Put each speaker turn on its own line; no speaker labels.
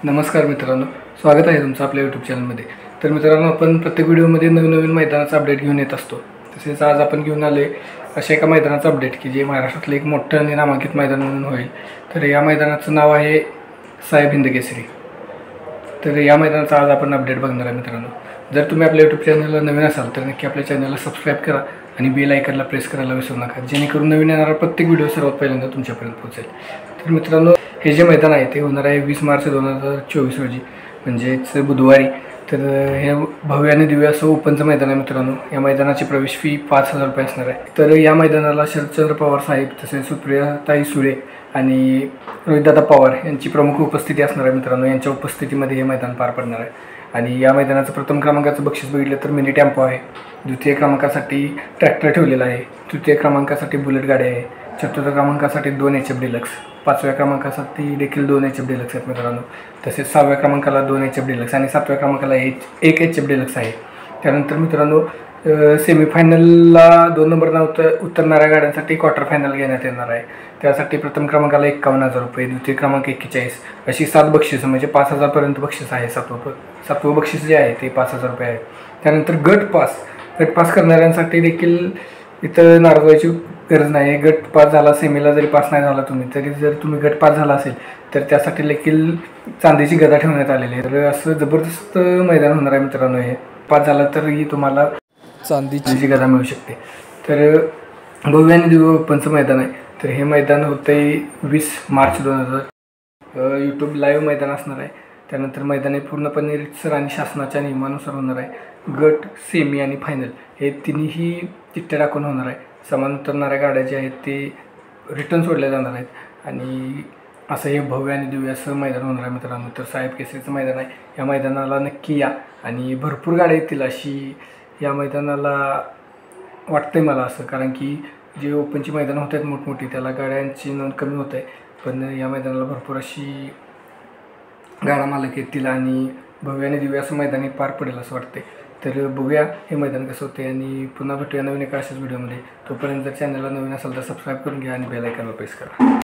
नमस्कार मित्रांनो, स्वागत आहे तुमचं आपल्या यूट्यूब चॅनलमध्ये। तर मित्रांनो, आपण प्रत्येक व्हिडिओमध्ये नवीन मैदानाचा अपडेट घेऊन येत असतो। तसेच आज आपण घेऊन आले अशा एका मैदानाचा अपडेट की जे महाराष्ट्रातलं एक मोठं आणि नामांकित मैदान म्हणून होईल। तर या मैदानाचं नाव आहे साहेब हिंदकेसरी। तर या मैदानाचा आज आपण अपडेट बघणार आहे मित्रांनो। जर तुम्ही आपल्या यूट्यूब चॅनलला नवीन असाल तर नक्की आपल्या चॅनलला सबस्क्राईब करा आणि बेल आयकॉनला प्रेस करायला विसरू नका, जेणेकरून नवीन येणारा प्रत्येक व्हिडिओ सर्वात पहिल्यांदा तुमच्यापर्यंत पोहोचेल। तर मित्रांनो, हे जे मैदान आहे ते होणार आहे 20 मार्च 2024 रोजी, म्हणजेच बुधवारी। तर हे भव्य आणि दिव्य असं ओपनचं मैदान आहे मित्रांनो। या मैदानाची प्रवेश फी 5000 रुपये असणार आहे। तर या मैदानाला शरदचंद्र पवार साहेब, तसेच सुप्रियाताई सुळे आणि रोहितदादा पवार यांची प्रमुख उपस्थिती असणार आहे मित्रांनो। यांच्या उपस्थितीमध्ये हे मैदान पार पडणार आहे। आणि या मैदानाचं प्रथम क्रमांकाचं बक्षीस बघितलं तर मिनी टेम्पो आहे, द्वितीय क्रमांकासाठी ट्रॅक्टर ठेवलेला आहे, तृतीय क्रमांकासाठी बुलेट गाडी आहे, चतुर्थ क्रमांकासाठी 2 HF डिलक्स, पाचव्या क्रमांकासाठी देखील 2 HF डिलक्स आहेत मित्रांनो। तसेच 6व्या क्रमांकाला 2 HF डिलक्स आणि 7व्या क्रमांकाला 1 HF डिलक्स आहे। त्यानंतर मित्रांनो, सेमीफायनलला 2 नंबरला उतरणाऱ्या गाड्यांसाठी क्वार्टर फायनल घेण्यात येणार आहे। त्यासाठी प्रथम क्रमांकाला 51,000 रुपये, द्वितीय क्रमांक 41, अशी 7 बक्षिसं, म्हणजे 5000 पर्यंत बक्षीस आहे। सातवं बक्षीस जे आहे ते 5000 रुपये आहे। त्यानंतर गट पास करणाऱ्यांसाठी देखील इथं नाराज गरज नाही। गट पास झाला, सेमीला जरी पास नाही झाला तुम्ही, तरी जर तुम्ही गट पास झाला असेल तर त्यासाठी देखील चांदीची गदा ठेवण्यात आलेली आहे। तर असं जबरदस्त मैदान होणार आहे मित्रांनो। हे पास झालं तरीही तुम्हाला चांदीची गदा मिळू शकते। तर भव्य आणि दिव्य ओपनचं मैदान आहे। तर हे मैदान होतं आहे 20 मार्च 2000 यूट्यूब लाईव्ह मैदान असणार आहे। त्यानंतर मैदान हे पूर्णपणे रीतसर आणि शासनाच्या नियमानुसार होणार आहे। गट, सेमी आणि फायनल हे तिन्ही चिठ्ठ्या टाकून होणार आहे। समान उतरणाऱ्या गाड्या ज्या आहेत ते रिटर्न सोडल्या जाणार आहेत आणि असं हे भव्य आणि दिव्य असं मैदान होणार आहे मित्रांनो। तर साहेब केसरीचं मैदान आहे। या मैदानाला नक्की या आणि भरपूर गाड्या येतील अशी या मैदानाला वाटतंय मला असं, कारण की जे ओपनची मैदानं होत आहेत मोठमोठी, त्याला गाड्यांची नोंद कमी होत आहे, पण या मैदानाला भरपूर अशी गाडा मालक येतील आणि भव्य आणि दिव्य असं मैदानी पार पडेल असं वाटते। तर बघूया हे मैदान कसं होते आणि पुन्हा भेटूया नवीन एका अशाच व्हिडिओमध्ये। तोपर्यंत जर चॅनलला नवीन असेल तर सबस्क्राईब करून घ्या आणि बेल आयकॉनला प्रेस करा।